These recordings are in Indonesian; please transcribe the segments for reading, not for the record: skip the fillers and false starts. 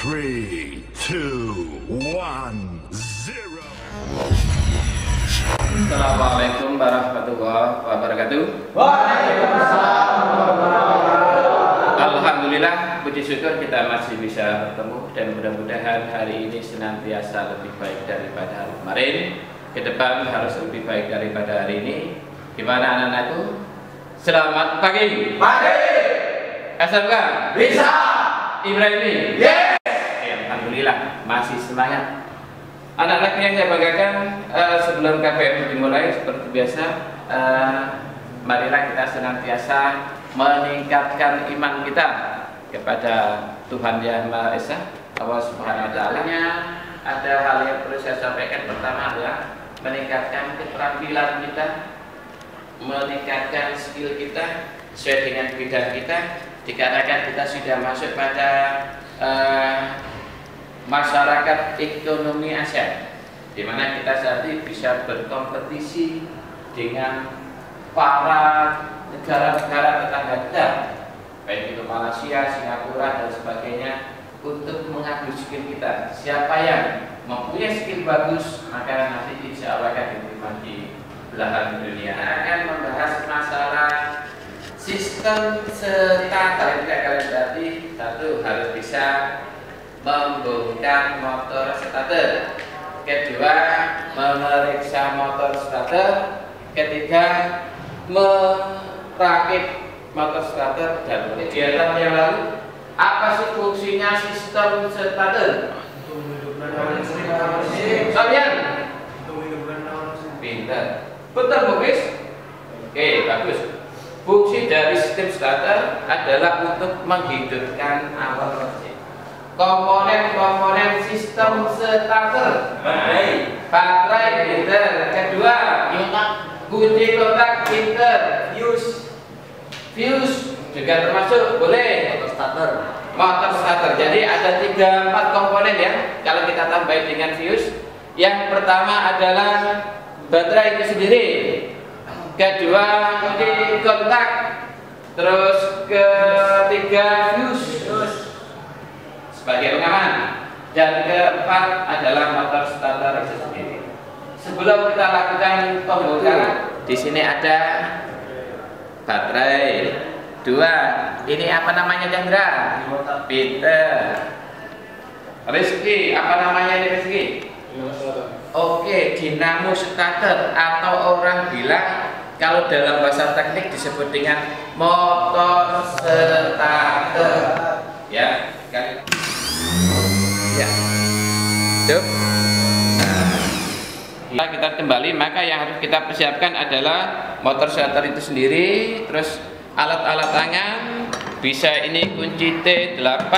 3, 2, 1, 0. Assalamualaikum warahmatullahi wabarakatuh. Alhamdulillah, puji syukur kita masih bisa bertemu dan mudah-mudahan hari ini senantiasa lebih baik daripada hari kemarin. Ke depan harus lebih baik daripada hari ini. Gimana anak-anakku? Selamat pagi. Pagi. SMK Bisa. Ibrahimi. Yes. Alhamdulillah masih semangat. Anak-anak yang saya banggakan, sebelum KPM dimulai seperti biasa, marilah kita senantiasa meningkatkan iman kita kepada Tuhan Yang Maha Esa, Allah Subhanahu Wa Taala. Ada hal yang perlu saya sampaikan. Pertama adalah meningkatkan keterampilan kita, meningkatkan skill kita sesuai dengan bidang kita. Dikarenakan kita sudah masuk pada masyarakat ekonomi ASEAN, di mana kita saat ini bisa berkompetisi dengan para negara-negara tetangga kita, baik itu Malaysia, Singapura dan sebagainya, untuk mengadu skill kita. Siapa yang mempunyai skill bagus, maka nanti insya Allah akan diterima di belahan dunia. Akan membahas masalah sistem starter. Tidak kalian berarti satu harus bisa membongkar motor starter, kedua memeriksa motor starter, ketiga merakit motor starter. Dan kegiatan yang lalu, apa sih fungsinya sistem starter? Kalian pintar, betul Bukis? Oke, bagus. Fungsi dari sistem starter adalah untuk menghidupkan awal mesin. Komponen-komponen sistem starter, baik, baterai pinter, kedua kunci kontak pinter, fuse juga termasuk, boleh motor starter. Jadi ada 3-4 komponen ya, kalau kita tambahin dengan fuse. Yang pertama adalah baterai itu sendiri, kedua kunci kontak, terus ketiga fuse sebagai pengaman, dan keempat adalah motor starter itu sendiri. Sebelum kita lakukan pembongkaran, di sini ada baterai. Dua, ini apa namanya Chandra? Peter. Rizky, apa namanya ini Rizky? Oke, dinamo starter, atau orang bilang kalau dalam bahasa teknik disebut dengan motor starter. Ya, kan? Ya, Duh. Nah, kita kembali, maka yang harus kita persiapkan adalah motor starter itu sendiri, terus alat-alat tangan, bisa ini kunci T8,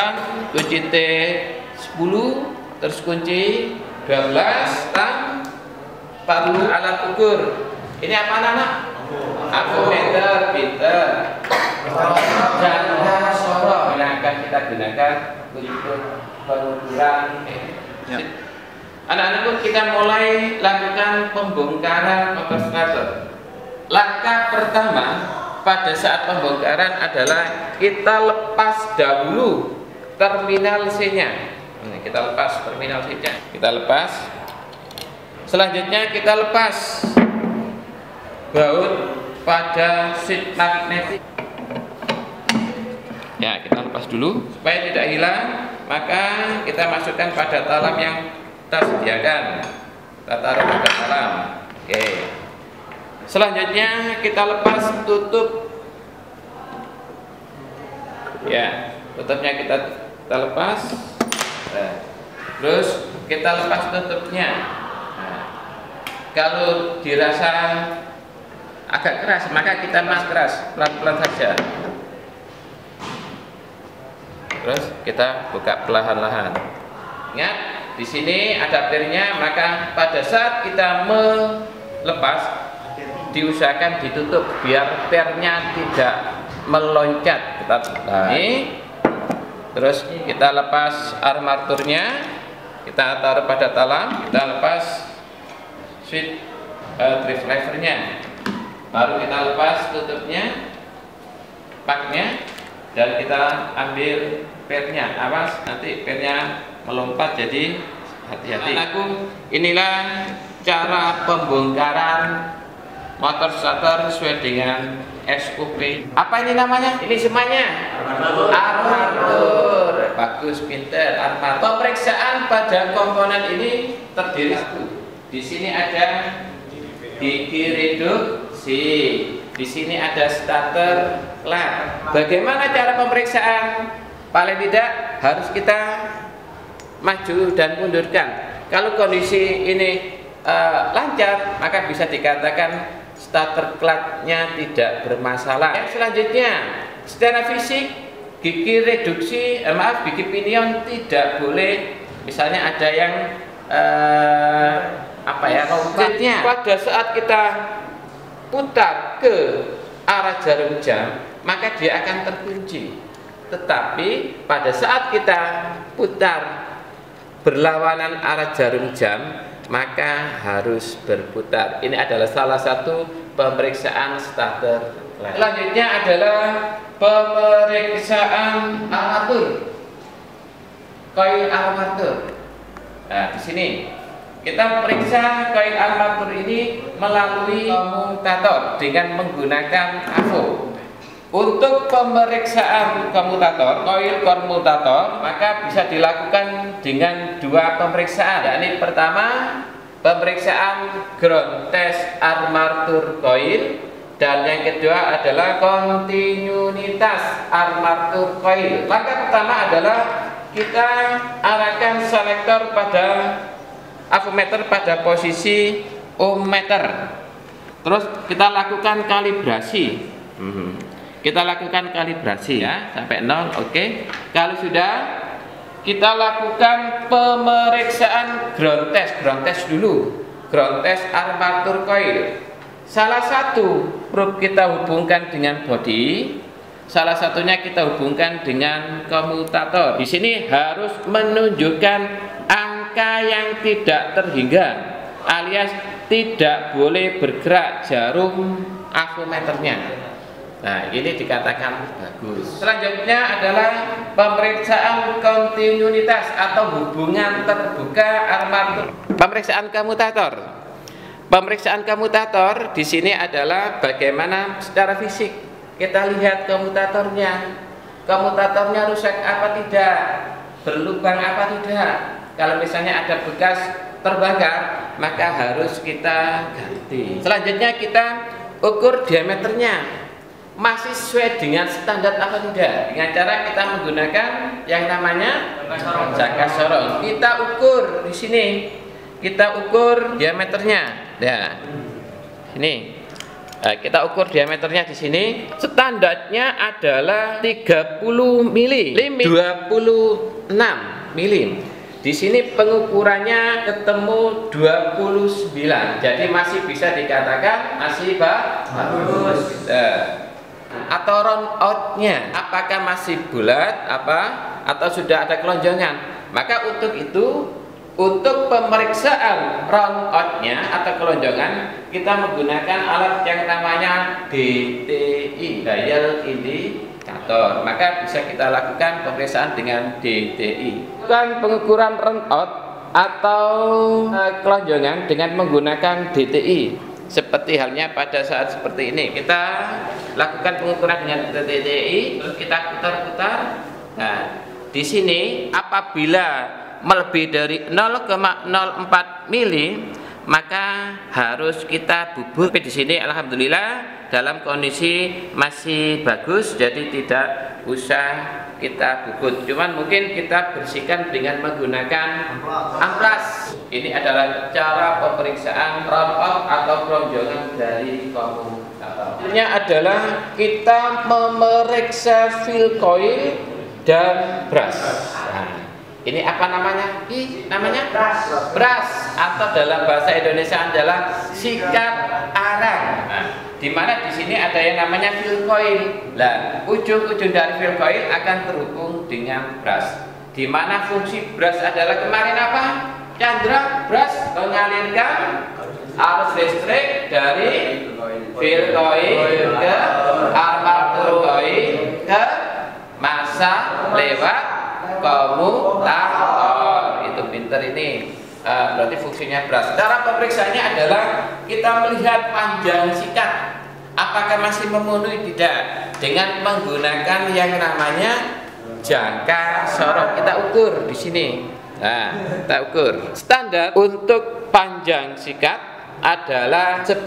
kunci T10, terus kunci 12, tang, perlu alat ukur. Ini apa anak? Apometer, pinter, janda sorong yang akan kita gunakan untuk pengukuran. Anak-anakku, kita mulai lakukan pembongkaran motor starter. Langkah pertama pada saat pembongkaran adalah kita lepas dahulu terminal C-nya. Kita lepas terminal C-nya. Kita lepas. Selanjutnya kita lepas baut pada sheet magnetik. Ya, kita lepas dulu supaya tidak hilang. Maka kita masukkan pada talam yang kita sediakan. Kita taruh pada talam. Oke. Selanjutnya kita lepas tutup. Ya, tutupnya kita lepas. Terus kita lepas tutupnya. Nah, kalau dirasa agak keras, maka kita mas keras, pelan-pelan saja. Terus kita buka perlahan-lahan. Ingat, di sini adapternya, maka pada saat kita melepas, diusahakan ditutup biar pernya tidak meloncat. Kita ini, terus kita lepas armaturnya, kita taruh pada talam, kita lepas switch drive levernya, baru kita lepas tutupnya, paknya, dan kita ambil pernya, awas nanti pernya melompat, jadi hati-hati. Inilah cara pembongkaran motor starter sesuai dengan SOP. Apa ini namanya? Ini semuanya armatur. Bagus, pinter, armatur. Pemeriksaan pada komponen ini terdiri di sini ada gigi reduksi, di sini ada starter klep. Bagaimana cara pemeriksaan? Paling tidak harus kita maju dan mundurkan. Kalau kondisi ini lancar, maka bisa dikatakan starter klep-nya tidak bermasalah. Yang selanjutnya, secara fisik gigi reduksi, gigi pinion tidak boleh, misalnya ada yang selanjutnya pada saat kita putar ke arah jarum jam, maka dia akan terkunci. Tetapi pada saat kita putar berlawanan arah jarum jam, maka harus berputar. Ini adalah salah satu pemeriksaan starter klep. Selanjutnya adalah pemeriksaan armatur, koil armatur. Nah, di sini kita periksa koil armatur ini melalui komutator dengan menggunakan AVO. Untuk pemeriksaan komutator, koil komutator, maka bisa dilakukan dengan dua pemeriksaan. Yakni pertama, pemeriksaan ground test armatur koil, dan yang kedua adalah kontinuitas armatur koil. Langkah pertama adalah kita arahkan selektor pada avometer pada posisi ohmmeter. Terus kita lakukan kalibrasi. Kita lakukan kalibrasi ya sampai 0, oke. Kalau sudah, kita lakukan pemeriksaan ground test dulu. Ground test armatur coil. Salah satu probe kita hubungkan dengan body, salah satunya kita hubungkan dengan komutator. Di sini harus menunjukkan angka yang tidak terhingga, alias tidak boleh bergerak jarum avometernya. Nah, ini dikatakan bagus. Selanjutnya adalah pemeriksaan kontinuitas atau hubungan terbuka armatur. Pemeriksaan komutator. Pemeriksaan komutator di sini adalah bagaimana secara fisik kita lihat komutatornya. Komutatornya rusak apa tidak? Berlubang apa tidak? Kalau misalnya ada bekas terbakar, maka harus kita ganti. Selanjutnya kita ukur diameternya. Masih sesuai dengan standar apa tidak? Dengan cara kita menggunakan yang namanya jangka sorong. Kita ukur di sini. Kita ukur diameternya. Ya. Ini. Nah, kita ukur diameternya di sini. Standarnya adalah 30 mili, limit 26 mili. Di sini pengukurannya ketemu 29. Jadi masih bisa dikatakan masih bagus. Atau round outnya apakah masih bulat atau sudah ada kelonjongan. Maka untuk itu, untuk pemeriksaan round outnya atau kelonjongan, kita menggunakan alat yang namanya DTI, dial indikator. Maka bisa kita lakukan pemeriksaan dengan DTI. Bukan pengukuran round out atau kelonjongan dengan menggunakan DTI. Seperti halnya pada saat seperti ini, kita lakukan pengukuran dengan DTI, terus kita putar-putar. Nah, di sini apabila melebihi dari 0,04 mili, maka harus kita bubur. Tapi di sini alhamdulillah dalam kondisi masih bagus, jadi tidak usah kita bubut. Cuman mungkin kita bersihkan dengan menggunakan amplas. Ini adalah cara pemeriksaan round out atau kelonjongan dari komutator. Ini adalah kita memeriksa fill coil dan brush. Nah, ini apa namanya? Namanya brush atau dalam bahasa Indonesia adalah sikat arang. Nah, di mana di sini ada yang namanya fill coil. Nah, ujung-ujung dari fill coil akan terhubung dengan brush. Di mana fungsi brush adalah kemarin apa? Chandra, brush mengalirkan arus listrik dari fill coil ke armatur coil ke massa lewat komutator. Itu pinter ini. Berarti fungsinya brush. Cara pemeriksaannya adalah kita melihat panjang sikat apakah masih memenuhi tidak dengan menggunakan yang namanya jangka sorot. Kita ukur di sini. Nah, kita ukur. Standar untuk panjang sikat adalah 10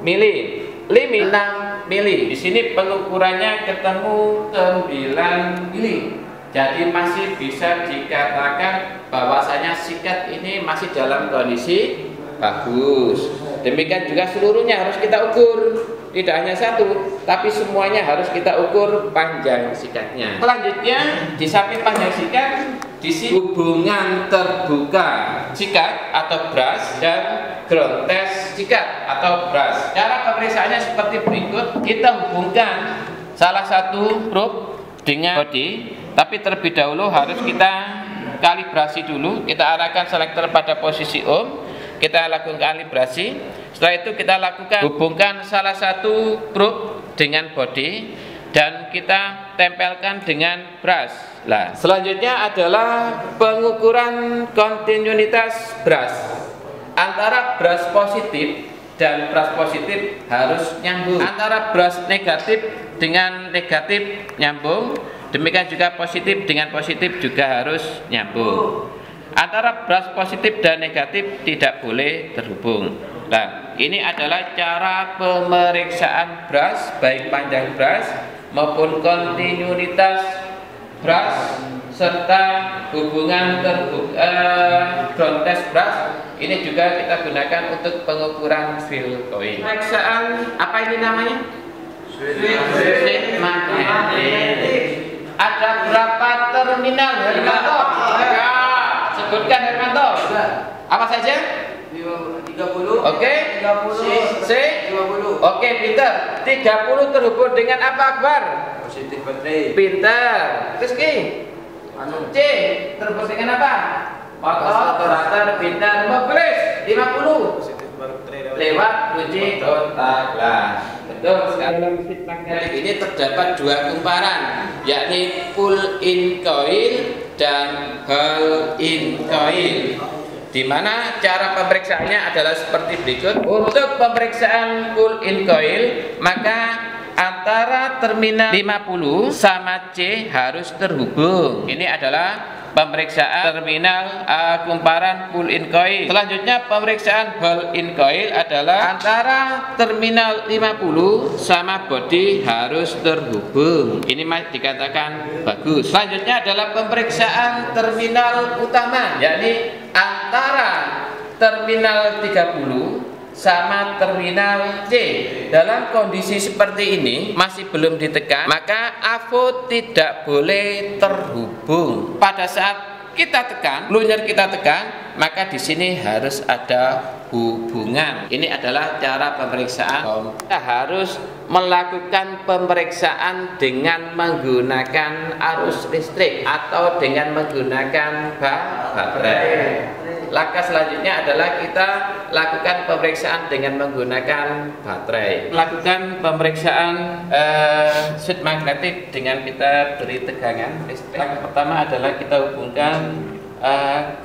mili, limit 6 mili. Di sini pengukurannya ketemu 9 mili. Jadi masih bisa dikatakan bahwasanya sikat ini masih dalam kondisi bagus. Demikian juga seluruhnya harus kita ukur. Tidak hanya satu, tapi semuanya harus kita ukur panjang sikatnya. Selanjutnya, di samping panjang sikat, di sini hubungan terbuka sikat atau brush dan ground test sikat atau brush. Cara pemeriksaannya seperti berikut. Kita hubungkan salah satu probe dengan body, tapi terlebih dahulu harus kita kalibrasi dulu. Kita arahkan selektor pada posisi ohm. Kita lakukan kalibrasi. Setelah itu kita lakukan hubungkan salah satu probe dengan body dan kita tempelkan dengan brush. Nah, selanjutnya adalah pengukuran kontinuitas brush. Antara brush positif dan brush positif harus nyambung. Antara brush negatif dengan negatif nyambung. Demikian juga positif dengan positif juga harus nyambung. Antara brush positif dan negatif tidak boleh terhubung. Nah, ini adalah cara pemeriksaan brush, baik panjang brush maupun kontinuitas brush serta hubungan terbuka ground test brush. Ini juga kita gunakan untuk pengukuran fill coil. Pemeriksaan apa ini namanya? Switch magnetik. Ada berapa terminal Hermanto? Sebutkan Hermanto. Apa saja? 30. Oke. 30. C. 50. Oke, pintar. 30 terhubung dengan apa, Akbar? Positif baterai. Pintar. Terus Ki? C. Terhubung dengan apa? Motor. Pintar. Mobilis. 50. Positif baterai Lewat kunci kontak. Lah, betul sekali. Dalam switch magnetik ini terdapat dua kumparan, yakni pull in coil dan hole in coil. Di mana cara pemeriksaannya adalah seperti berikut. Untuk pemeriksaan pull in coil, maka antara terminal 50 sama C harus terhubung. Ini adalah pemeriksaan terminal kumparan pull in coil. Selanjutnya pemeriksaan hole in coil adalah antara terminal 50 sama body harus terhubung. Ini dikatakan bagus. Selanjutnya adalah pemeriksaan terminal utama, yakni antara terminal 30 sama terminal C. Dalam kondisi seperti ini masih belum ditekan, maka AVO tidak boleh terhubung. Pada saat kita tekan, plunger kita tekan, maka di sini harus ada hubungan. Ini adalah cara pemeriksaan. Kita harus melakukan pemeriksaan dengan menggunakan arus listrik atau dengan menggunakan baterai. Langkah selanjutnya adalah kita lakukan pemeriksaan dengan menggunakan baterai. Lakukan pemeriksaan switch magnetik dengan kita beri tegangan listrik. Yang pertama adalah kita hubungkan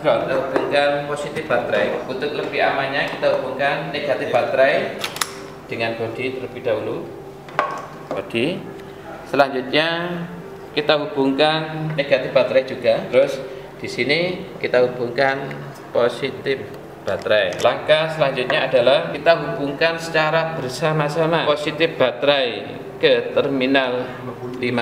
ground, hubungkan positif baterai. Untuk lebih amannya kita hubungkan negatif baterai dengan body terlebih dahulu. Body. Selanjutnya kita hubungkan negatif baterai juga. Terus di sini kita hubungkan positif baterai. Langkah selanjutnya adalah kita hubungkan secara bersama-sama positif baterai ke terminal 50,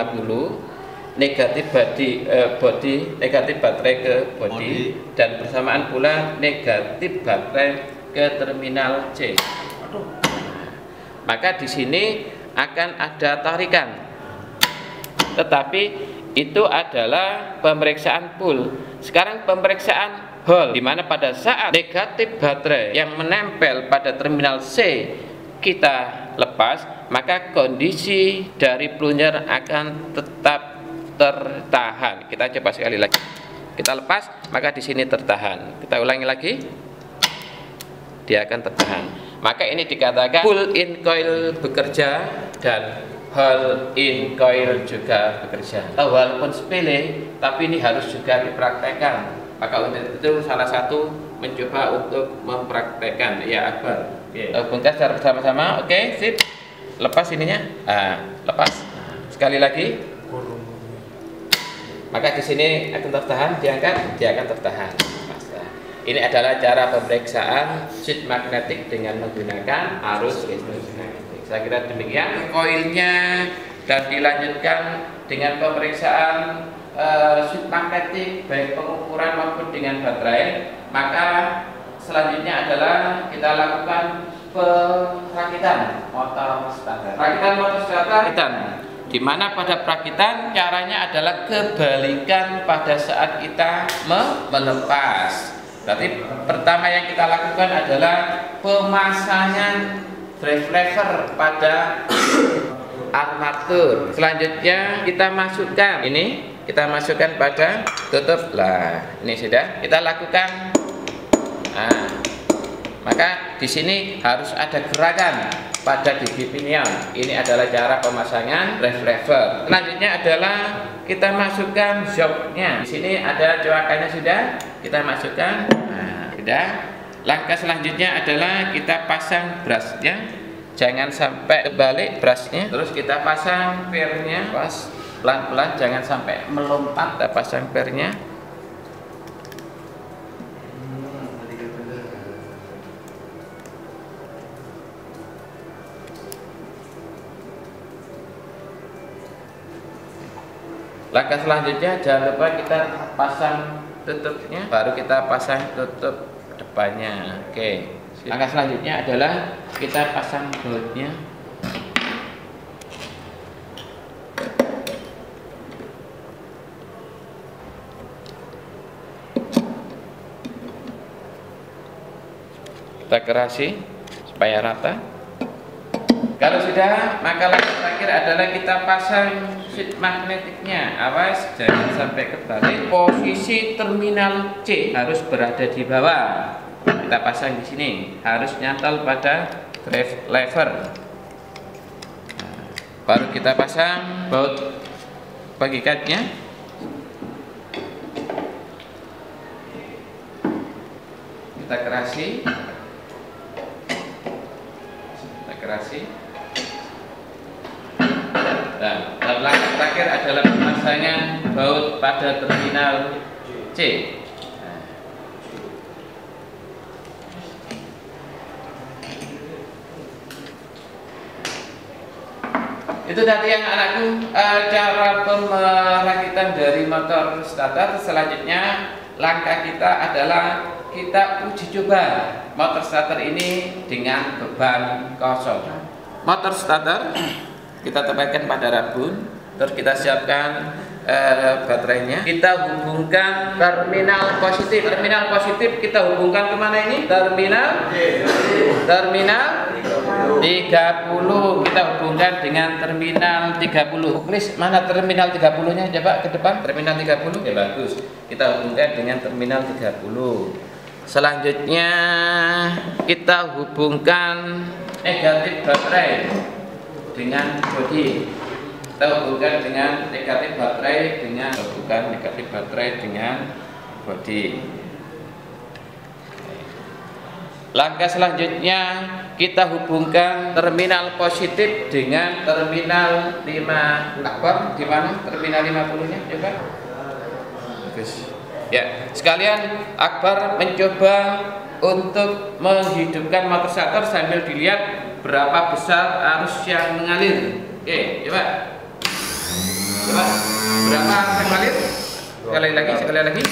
negatif body negatif baterai ke body, dan bersamaan pula negatif baterai ke terminal C. Maka di sini akan ada tarikan. Tetapi itu adalah pemeriksaan pull. Sekarang pemeriksaan hole, di mana pada saat negatif baterai yang menempel pada terminal C kita lepas, maka kondisi dari plunger akan tetap tertahan. Kita coba sekali lagi. Kita lepas, maka di sini tertahan. Kita ulangi lagi. Dia akan tertahan. Maka ini dikatakan pull in coil bekerja dan Hall in coil juga bekerja. Walaupun sepele, tapi ini harus juga dipraktekkan. Maka untuk itu salah satu mencoba untuk mempraktekkan. Ya Akbar. Bongkar secara bersama-sama. Oke, sip. Lepas ininya. Lepas. Sekali lagi. Maka di sini akan tertahan, diangkat, dia akan tertahan. Ini adalah cara pemeriksaan sheet magnetik dengan menggunakan arus listrik magnetik. Saya kira demikian koilnya, dan dilanjutkan dengan pemeriksaan sheet magnetik baik pengukuran maupun dengan baterai. Maka selanjutnya adalah kita lakukan perakitan motor starter. Perakitan motor starter, di mana pada perakitan caranya adalah kebalikan pada saat kita melepas. Berarti pertama yang kita lakukan adalah pemasangan drive lever pada armatur. Selanjutnya kita masukkan ini, kita masukkan pada tutup. Lah, ini sudah kita lakukan. Maka di sini harus ada gerakan pada gigi pinion. Ini adalah cara pemasangan drive lever. Selanjutnya adalah kita masukkan joknya. Di sini ada coakannya sudah. Kita masukkan. Sudah. Langkah selanjutnya adalah kita pasang brushnya. Jangan sampai kebalik brushnya. Terus kita pasang pernya. Pas pelan-pelan, jangan sampai melompat. Kita pasang pernya. Langkah selanjutnya jangan lupa kita pasang tutupnya, baru kita pasang tutup depannya. Oke. Langkah selanjutnya adalah kita pasang bautnya. Kita kerasi supaya rata. Kalau sudah, maka langkah terakhir adalah kita pasang sheet magnetiknya. Awas jangan sampai kebalik. Posisi terminal C harus berada di bawah. Kita pasang di sini, harus nyantol pada drive lever. Baru kita pasang baut pengikatnya. Kita kerasi. Dan langkah terakhir adalah pemasangan baut pada terminal C. Itu tadi yang anakku cara pemerakitan dari motor starter. Selanjutnya langkah kita adalah kita uji coba motor starter ini dengan beban kosong. Motor starter kita tempatkan pada rabun, terus kita siapkan baterainya. Kita hubungkan terminal positif. Terminal positif kita hubungkan kemana ini? Terminal 30. Kita hubungkan dengan terminal 30. Please, mana terminal 30-nya? Coba ke depan. Terminal 30. Ya bagus. Kita hubungkan dengan terminal 30. Selanjutnya kita hubungkan negatif baterai dengan bodi. Kita hubungkan dengan negatif baterai dengan bodi. Langkah selanjutnya kita hubungkan terminal positif dengan terminal 5. Akbar, di mana terminal 50-nya? Coba. Bagus. Ya, sekalian Akbar mencoba untuk menghidupkan motor starter sambil dilihat berapa besar arus yang mengalir. Oke, coba. Berapa arus yang mengalir? Sekali lagi.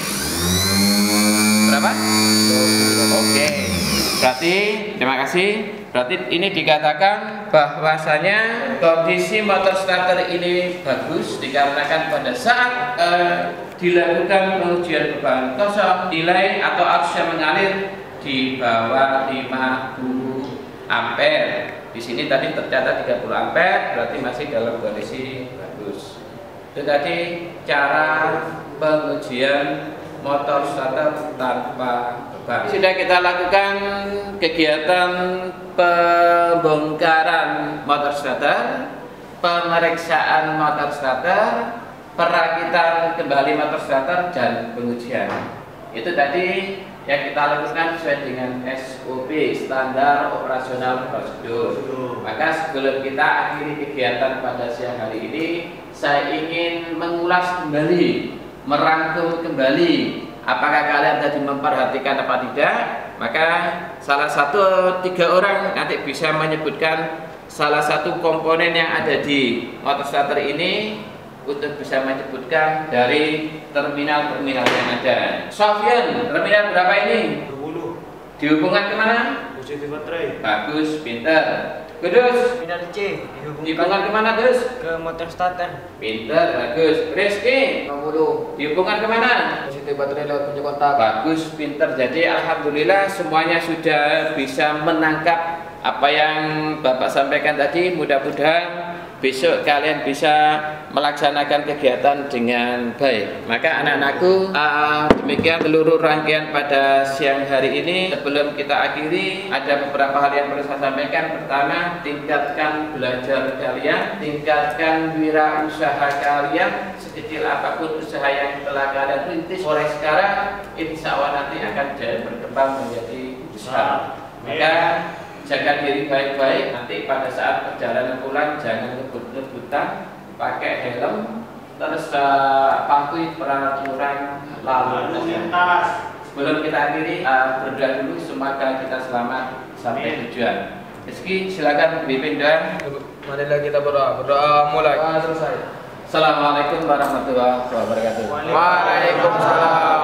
Berapa? Oke. Berarti, terima kasih. Berarti ini dikatakan bahwasanya kondisi motor starter ini bagus dikarenakan pada saat dilakukan pengujian beban kosong, nilai atau arus yang mengalir di bawah 50 ampere. Di sini tadi tercatat 30 ampere, berarti masih dalam kondisi bagus. Itu tadi cara pengujian motor starter tanpa beban. Sudah kita lakukan kegiatan pembongkaran motor starter. pemeriksaan motor starter, perakitan kembali motor starter, dan pengujian. Itu tadi yang kita lakukan sesuai dengan SOP, standar operasional prosedur. Maka sebelum kita akhiri kegiatan pada siang hari ini, saya ingin mengulas kembali, merangkum kembali apakah kalian tadi memperhatikan apa tidak. Maka salah satu 3 orang nanti bisa menyebutkan salah satu komponen yang ada di motor starter ini untuk bisa menyebutkan dari terminal-terminal yang ada. Sofyan, terminal berapa ini? 20. Dihubungkan kemana? Positif baterai. Bagus, pinter. Kudus, Terminal C dihubungkan kemana Dus? ke motor starter. Pinter, bagus. Rizky, 60. dihubungkan kemana? Positif baterai lewat kunci kontak. Bagus, pinter. Jadi alhamdulillah semuanya sudah bisa menangkap apa yang Bapak sampaikan tadi. Mudah-mudahan besok kalian bisa melaksanakan kegiatan dengan baik. Maka anak-anakku, demikian seluruh rangkaian pada siang hari ini. Sebelum kita akhiri, ada beberapa hal yang perlu saya sampaikan. Pertama, tingkatkan belajar kalian, tingkatkan wirausaha kalian. Sekecil apapun usaha yang telah kalian rintis mulai sekarang, insya Allah nanti akan berkembang menjadi besar. Maka jaga diri baik-baik, nanti pada saat perjalanan pulang jangan ngebut-ngebutan, pakai helm, terus patuhi peraturan lalu lintas. Sebelum kita akhiri, berdoa dulu semoga kita selamat sampai tujuan. Rizky, silakan pimpin doa. Marilah kita berdoa mulai. Selesai. Assalamualaikum warahmatullahi wabarakatuh. Waalaikumsalam.